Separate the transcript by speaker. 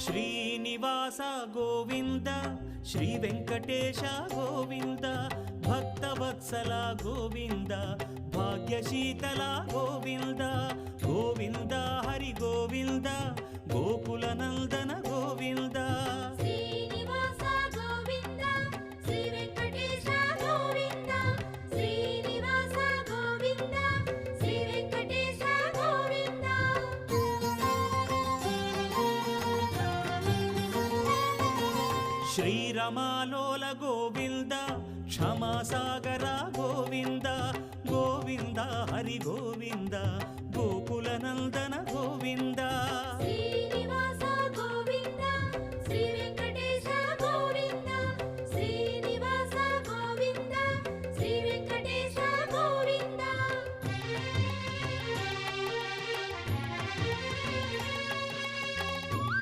Speaker 1: Srinivasa Govinda Shri Venkatesha Govinda Bhaktavatsala Govinda భాగ్యశీతల Govinda Govinda Hari Govinda Gokula Nandana Govinda
Speaker 2: Srinivasa Govinda Shri Venkatesha Govinda Srinivasa Govinda Shri Venkatesha Govinda
Speaker 1: శ్రీరమాలోల Govinda క్షమాసాగర Govinda Govinda Hari Govinda Gokula Nandana Govinda
Speaker 2: Shri